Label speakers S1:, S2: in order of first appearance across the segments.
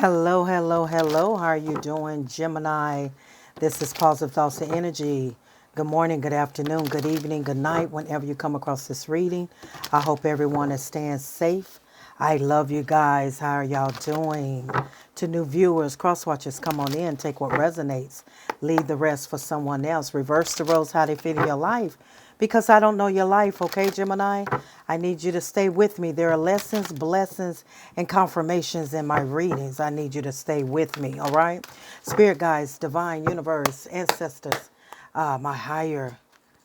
S1: Hello, hello, hello. How are you doing, Gemini? This is Positive Thoughts and Energy. Good morning, good afternoon, good evening, good night, whenever you come across this reading. I hope everyone is staying safe. I love you guys. How are y'all doing? To new viewers, cross watchers, come on in, take what resonates, leave the rest for someone else. Reverse the roles, how they fit in your life. Because I don't know your life, okay, Gemini? I need you to stay with me. There are lessons, blessings, and confirmations in my readings. I need you to stay with me, all right? Spirit guides, divine universe, ancestors, my higher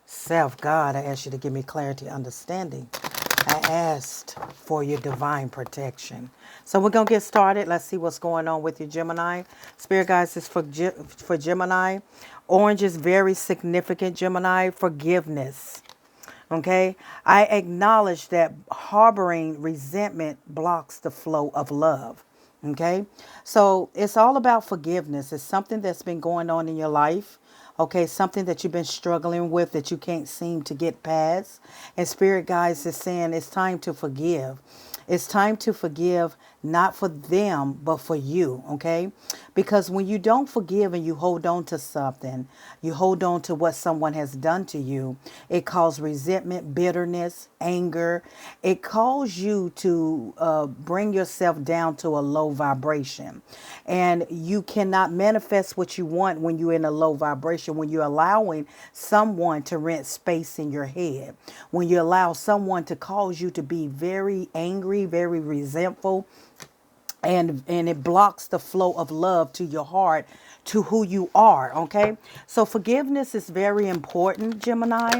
S1: self, God, I ask you to give me clarity, understanding. I asked for your divine protection. So we're going to get started. Let's see what's going on with you, Gemini. Spirit guides is for Gemini. Orange is very significant, Gemini. Forgiveness. Okay. I acknowledge that harboring resentment blocks the flow of love. Okay. So it's all about forgiveness. It's something that's been going on in your life. Okay, something that you've been struggling with that you can't seem to get past. And Spirit Guides is saying it's time to forgive. It's time to forgive, not for them, but for you, okay? Because when you don't forgive and you hold on to something, you hold on to what someone has done to you, it causes resentment, bitterness, anger. It calls you to bring yourself down to a low vibration. And you cannot manifest what you want when you're in a low vibration, when you're allowing someone to rent space in your head, when you allow someone to cause you to be very angry, very resentful, and it blocks the flow of love to your heart, to who you are. Okay, so forgiveness is very important, Gemini.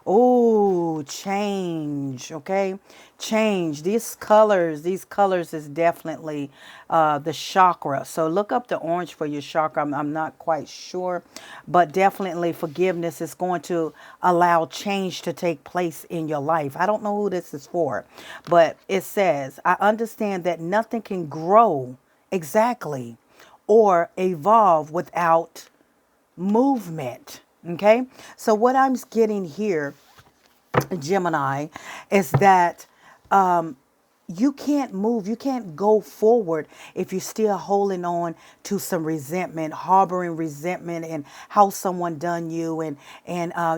S1: Oh, change. Okay. Change. These colors is definitely the chakra. So look up the orange for your chakra. I'm not quite sure, but definitely forgiveness is going to allow change to take place in your life. I don't know who this is for, but it says, I understand that nothing can grow exactly or evolve without movement. Okay. So what I'm getting here, Gemini, is that you can't move, you can't go forward if you're still holding on to some resentment, harboring resentment and how someone done you, and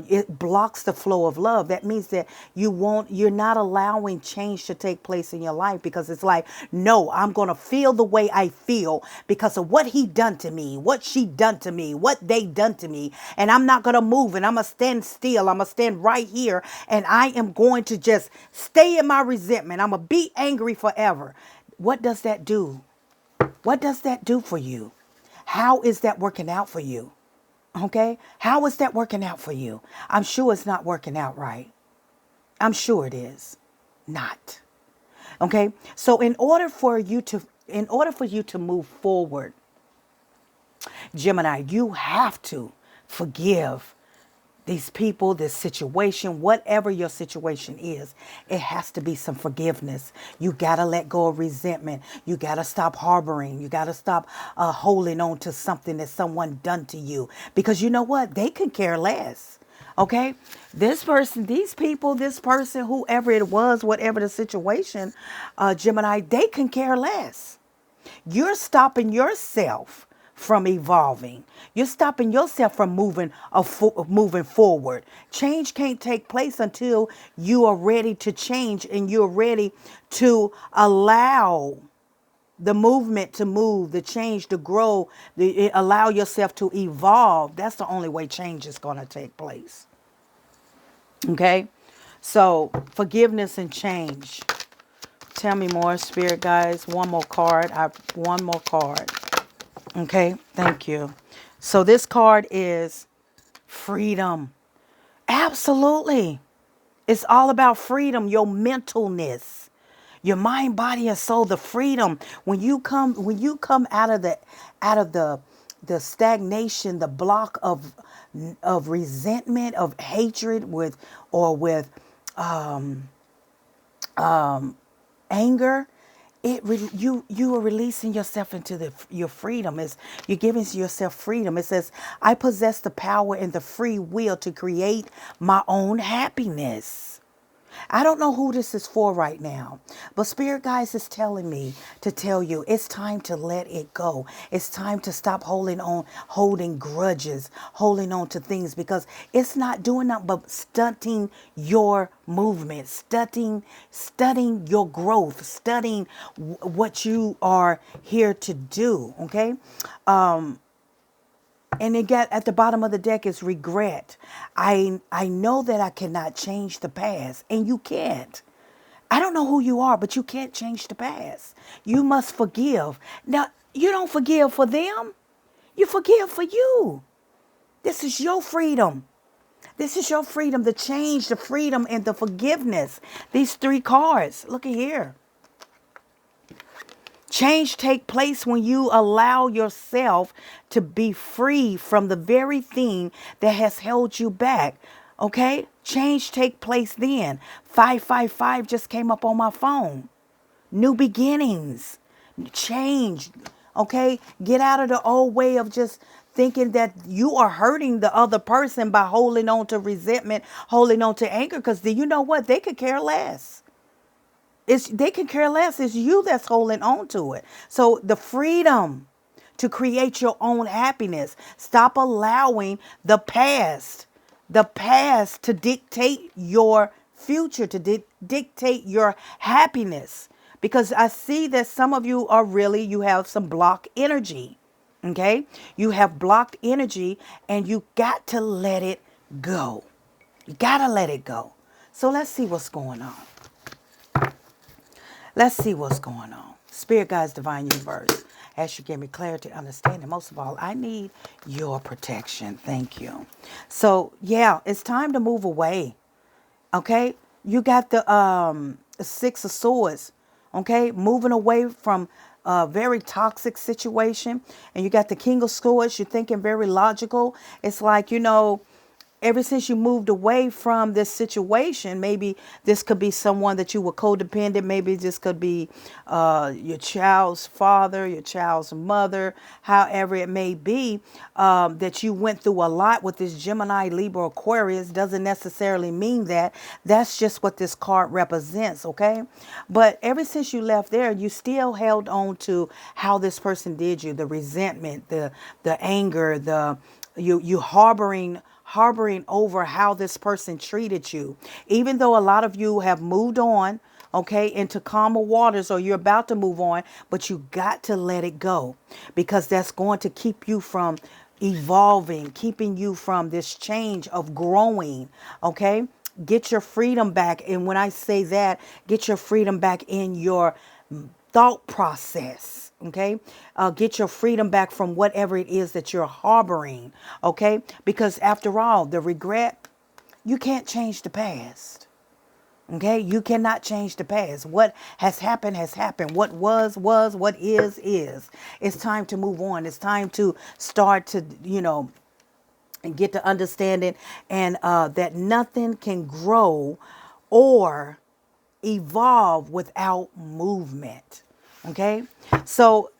S1: it blocks the flow of love. That means that you're not allowing change to take place in your life, because it's like, no, I'm gonna feel the way I feel because of what he done to me, what she done to me, what they done to me, and I'm not gonna move, and I'm gonna stand still, I'm gonna stand right here, and I am going to just stay in my resentment. I'm gonna be angry forever. What does that do? What does that do for you? How is that working out for you? Okay? How is that working out for you? I'm sure it's not working out right. I'm sure it is not. Okay? So in order for you to move forward, Gemini, you have to forgive these people, this situation, whatever your situation is. It has to be some forgiveness. You got to let go of resentment. You got to stop harboring. You got to stop holding on to something that someone done to you, because you know what? They could care less. Okay, this person, these people, this person, whoever it was, whatever the situation, Gemini, they can care less. You're stopping yourself from evolving. You're stopping yourself from moving forward. Change can't take place until you are ready to change, and you're ready to allow the movement to move, the change to grow, allow yourself to evolve. That's the only way change is going to take place. Okay? So, forgiveness and change. Tell me more, spirit guys. One more card. One more card. Okay, thank you. So this card is freedom. Absolutely. It's all about freedom, your mentalness, your mind, body, and soul, the freedom. When you come out of the stagnation, the block of resentment, of hatred with anger, you are releasing yourself into your freedom. Is you're giving yourself freedom. It says, I possess the power and the free will to create my own happiness. I don't know who this is for right now, but Spirit Guides is telling me to tell you it's time to let it go. It's time to stop holding grudges, holding on to things, because it's not doing nothing but stunting your movement, studying your growth, studying what you are here to do. Okay. And it got at the bottom of the deck is regret. I know that I cannot change the past, and you can't. I don't know who you are, but you can't change the past. You must forgive. Now, you don't forgive for them. You forgive for you. This is your freedom. This is your freedom, the change, the freedom, and the forgiveness. These three cards. Look at here. Change take place when you allow yourself to be free from the very thing that has held you back. Okay? Change take place then. 555 just came up on my phone. New beginnings. Change. Okay? Get out of the old way of just thinking that you are hurting the other person by holding on to resentment, holding on to anger, because you know what? They could care less. They can care less. It's you that's holding on to it. So the freedom to create your own happiness. Stop allowing the past to dictate your future, to dictate your happiness. Because I see that some of you you have some blocked energy. Okay? You have blocked energy, and you got to let it go. You got to let it go. So let's see what's going on. Let's see what's going on. Spirit Guides, Divine Universe, as you give me clarity, understanding. Most of all, I need your protection. Thank you. So, yeah, it's time to move away. Okay? You got the Six of Swords. Okay? Moving away from a very toxic situation. And you got the King of Swords. You're thinking very logical. It's like, ever since you moved away from this situation, maybe this could be someone that you were codependent. Maybe this could be your child's father, your child's mother, however it may be, that you went through a lot with this Gemini, Libra, Aquarius. Doesn't necessarily mean that. That's just what this card represents, okay? But ever since you left there, you still held on to how this person did you, the resentment, the anger, you harboring over how this person treated you. Even though a lot of you have moved on, okay, into calmer waters, or you're about to move on, but you got to let it go, because that's going to keep you from evolving, keeping you from this change of growing, okay? Get your freedom back. And when I say that, get your freedom back in your thought process. Okay. Get your freedom back from whatever it is that you're harboring. Okay. Because after all, the regret, you can't change the past. Okay. You cannot change the past. What has happened has happened. What was, what is. It's time to move on. It's time to start to, and get to understanding, and that nothing can grow or evolve without movement. Okay, so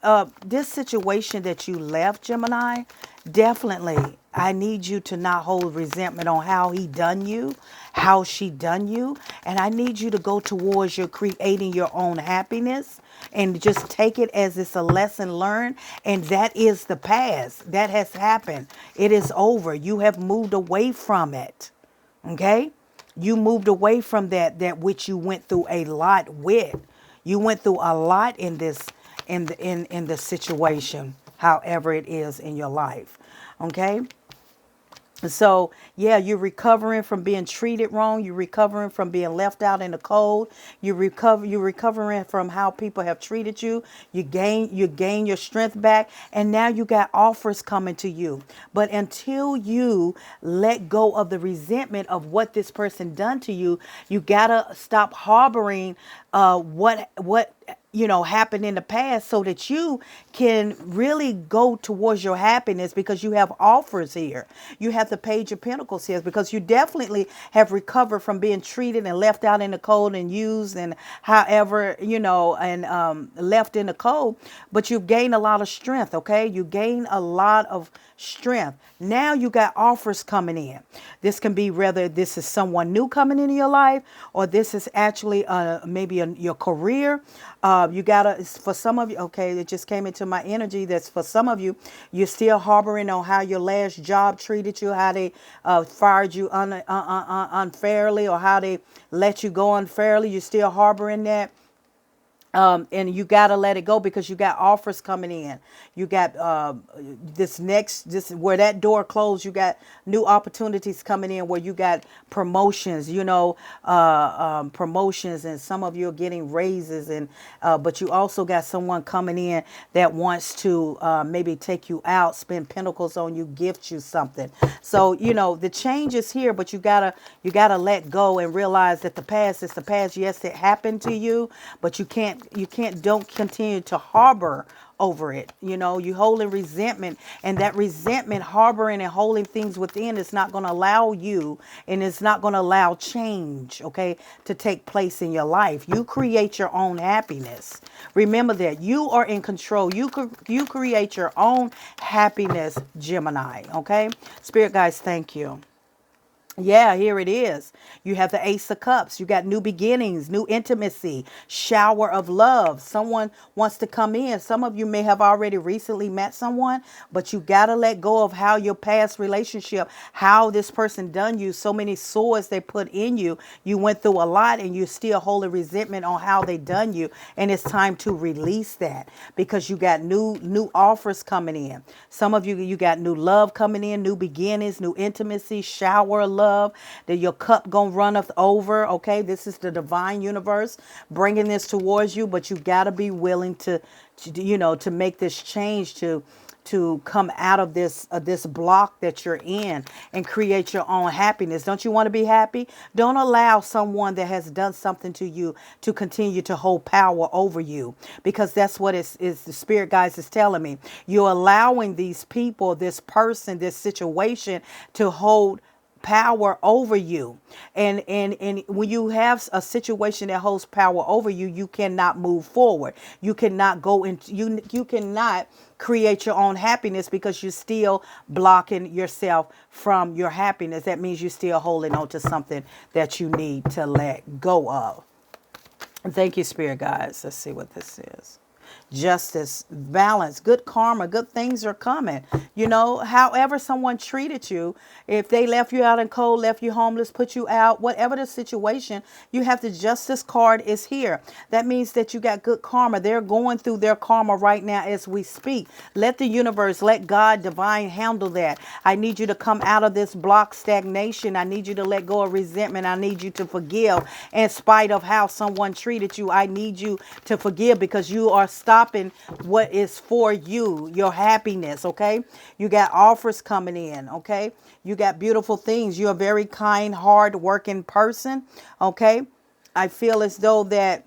S1: this situation that you left, Gemini, definitely I need you to not hold resentment on how he done you, how she done you, and I need you to go towards your creating your own happiness, and just take it as it's a lesson learned. And that is the past. That has happened. It is over. You have moved away from it. Okay, you moved away from that which you went through a lot with. You went through a lot in this in the situation, however it is in your life. Okay? So, yeah, you're recovering from being treated wrong. You're recovering from being left out in the cold. You're recovering from how people have treated you. You gain your strength back, and now you got offers coming to you. But until you let go of the resentment of what this person done to you, you gotta stop harboring what happened in the past so that you can really go towards your happiness, because you have offers here. You have the Page of Pentacles here because you definitely have recovered from being treated and left out in the cold and used and however, and left in the cold. But you've gained a lot of strength, okay? You gain a lot of strength. Now you got offers coming in. This can be whether this is someone new coming into your life, or this is actually maybe your career. You gotta, for some of you, okay, it just came into my energy that's for some of you, you're still harboring on how your last job treated you, how they fired you unfairly, or how they let you go unfairly. You're still harboring that. And you got to let it go because you got offers coming in. You got this where that door closed. You got new opportunities coming in where you got promotions, promotions, and some of you are getting raises. And but you also got someone coming in that wants to maybe take you out, spend pentacles on you, gift you something. So, the change is here, but you gotta let go and realize that the past is the past. Yes, it happened to you, but don't continue to harbor over it. You holding resentment, and that resentment, harboring and holding things within is not going to allow you, and it's not going to allow change, okay, to take place in your life. You create your own happiness. Remember that you are in control. You create your own happiness, Gemini, okay? Spirit guides, thank you. Yeah, here it is. You have the Ace of Cups. You got new beginnings, new intimacy, shower of love. Someone wants to come in. Some of you may have already recently met someone, but you got to let go of how your past relationship, how this person done you, so many swords they put in you. You went through a lot and you're still holding resentment on how they done you. And it's time to release that because you got new offers coming in. Some of you got new love coming in, new beginnings, new intimacy, shower of love. That your cup gonna runneth over. Okay, this is the divine universe bringing this towards you, but you got to be willing to make this change, to come out of this block that you're in and create your own happiness. Don't you want to be happy? Don't allow someone that has done something to you to continue to hold power over you, because that's what is the spirit guides is telling me. You're allowing these people, this person, this situation to hold power over you, and when you have a situation that holds power over you, you cannot move forward. You cannot go into you cannot create your own happiness because you're still blocking yourself from your happiness. That means you're still holding on to something that you need to let go of. And thank you, spirit guides. Let's see what this is. Justice, balance, good karma, good things are coming. However someone treated you, if they left you out in cold, left you homeless, put you out, whatever the situation, you have the justice card is here. That means that you got good karma. They're going through their karma right now as we speak. Let the universe, let God divine handle that. I need you to come out of this block stagnation. I need you to let go of resentment. I need you to forgive in spite of how someone treated you. I need you to forgive because you are stopping what is for you, your happiness, okay? You got offers coming in, okay? You got beautiful things. You're a very kind, hard-working person, okay? I feel as though that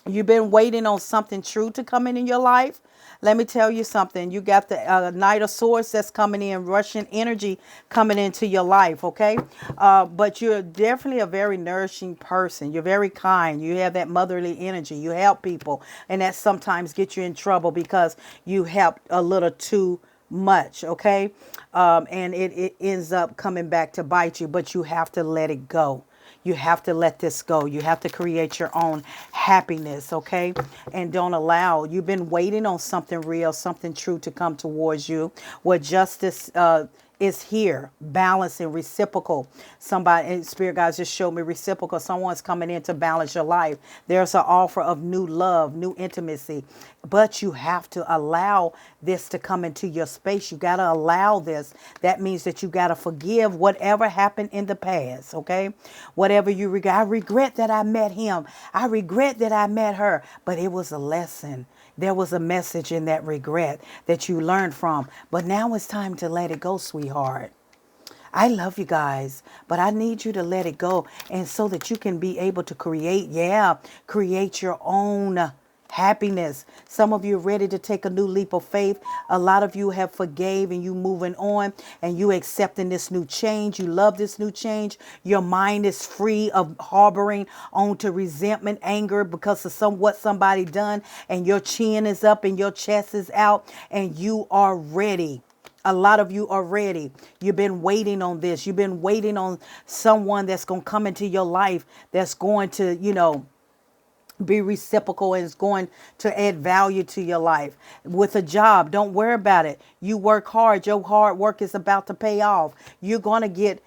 S1: you've been waiting on something true to come in your life. Let me tell you something. You got the Knight of Swords that's coming in, Russian energy coming into your life, okay? But you're definitely a very nourishing person. You're very kind. You have that motherly energy. You help people, and that sometimes gets you in trouble because you help a little too much, okay? And it ends up coming back to bite you, but you have to let it go. You have to let this go. You have to create your own happiness, okay? And don't allow, you've been waiting on something real, something true to come towards you. What justice is here, balance and reciprocal. Somebody, and spirit guys just showed me reciprocal. Someone's coming in to balance your life. There's an offer of new love, new intimacy, but you have to allow this to come into your space. You got to allow this. That means that you got to forgive whatever happened in the past, okay? Whatever you regret. I regret that I met him. I regret that I met her, but it was a lesson. There was a message in that regret that you learned from. But now it's time to let it go, sweetheart. I love you guys, but I need you to let it go. And so that you can be able to create your own happiness. Some of you are ready to take a new leap of faith. A lot of you have forgave and you moving on and you accepting this new change. You love this new change. Your mind is free of harboring onto resentment, anger because of what somebody done, and your chin is up and your chest is out and you are ready. A lot of you are ready. You've been waiting on this. You've been waiting on someone that's going to come into your life, that's going to, be reciprocal and is going to add value to your life. With a job, don't worry about it. You work hard. Your hard work is about to pay off. You're going to get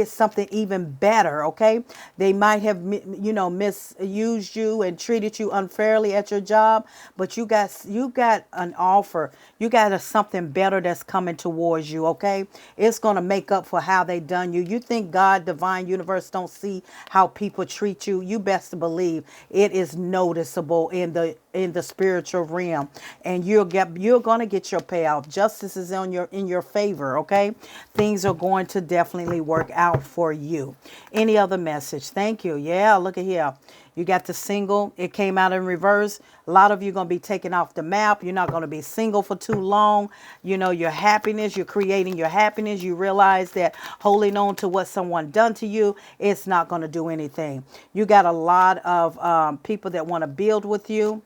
S1: something even better, okay? They might have misused you and treated you unfairly at your job, but you got an offer. You got something better that's coming towards you, okay? It's going to make up for how they done you. You think God, divine universe don't see how people treat you? You best believe it is noticeable in the spiritual realm, and you're going to get your payoff. Justice is in your favor, okay? Things are going to definitely work out for you. Any other message? Thank you. Yeah, look at here. You got the single. It came out in reverse. A lot of you are going to be taken off the map. You're not going to be single for too long. Your happiness, you're creating your happiness. You realize that holding on to what someone done to you, it's not going to do anything. You got a lot of people that want to build with you.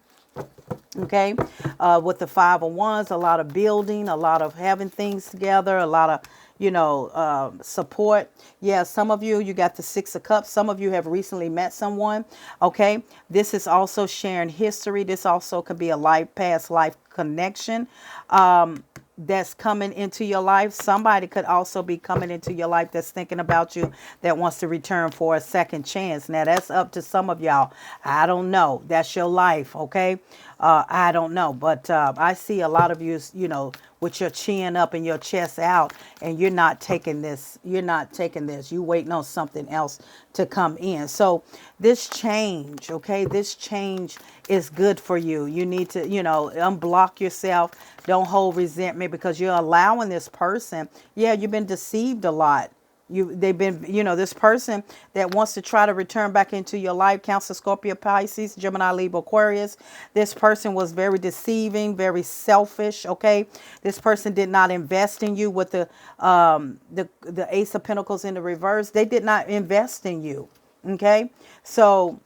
S1: Okay, with the 5 of Wands, a lot of building, a lot of having things together, a lot of support. Yeah, some of you got the 6 of Cups. Some of you have recently met someone. Okay, this is also sharing history. This also could be a past life connection. That's coming into your life. Somebody could also be coming into your life that's thinking about you, that wants to return for a second chance. Now that's up to some of y'all. I don't know. That's your life. Okay. I don't know, but I see a lot of you, with your chin up and your chest out, and you're not taking this. You're not taking this. You waiting on something else to come in. So this change, okay, this change is good for you. You need to, unblock yourself. Don't hold resentment because you're allowing this person. Yeah, you've been deceived a lot. They've been, this person that wants to try to return back into your life, Cancer, Scorpio, Pisces, Gemini, Libra, Aquarius. This person was very deceiving, very selfish. Okay, this person did not invest in you with the Ace of Pentacles in the reverse. They did not invest in you. Okay, so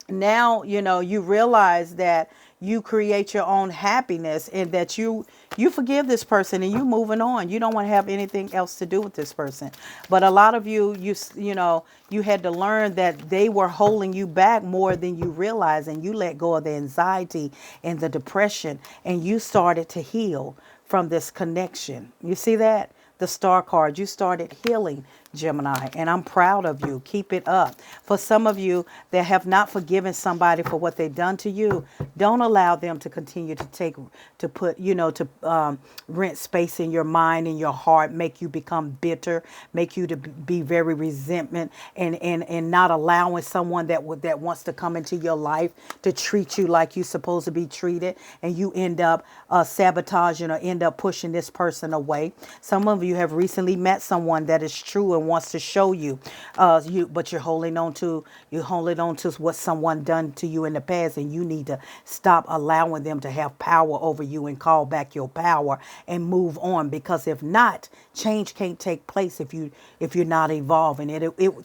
S1: now you realize that you create your own happiness, and that you forgive this person and you moving on. You don't want to have anything else to do with this person. But a lot of you had to learn that they were holding you back more than you realize, and you let go of the anxiety and the depression, and you started to heal from this connection. You see that? The Star card, you started healing, Gemini, and I'm proud of you. Keep it up. For some of you that have not forgiven somebody for what they've done to you, don't allow them to continue to put rent space in your mind and your heart, make you become bitter, make you to be very resentment, and not allowing someone that wants to come into your life to treat you like you're supposed to be treated, and you end up sabotaging or end up pushing this person away. Some of you have recently met someone that is true and wants to show you, but you're holding on to what someone done to you in the past, and you need to stop allowing them to have power over you and call back your power and move on, because if not, change can't take place if you're not evolving.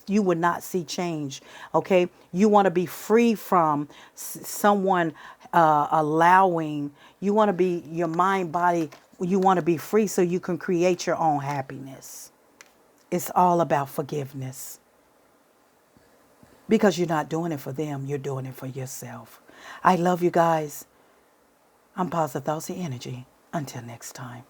S1: You would not see change. Okay, you want to be free from someone allowing. You want to be your mind, body. You want to be free so you can create your own happiness. It's all about forgiveness. Because you're not doing it for them, you're doing it for yourself. I love you guys. I'm Positive Thoughts and Energy. Until next time.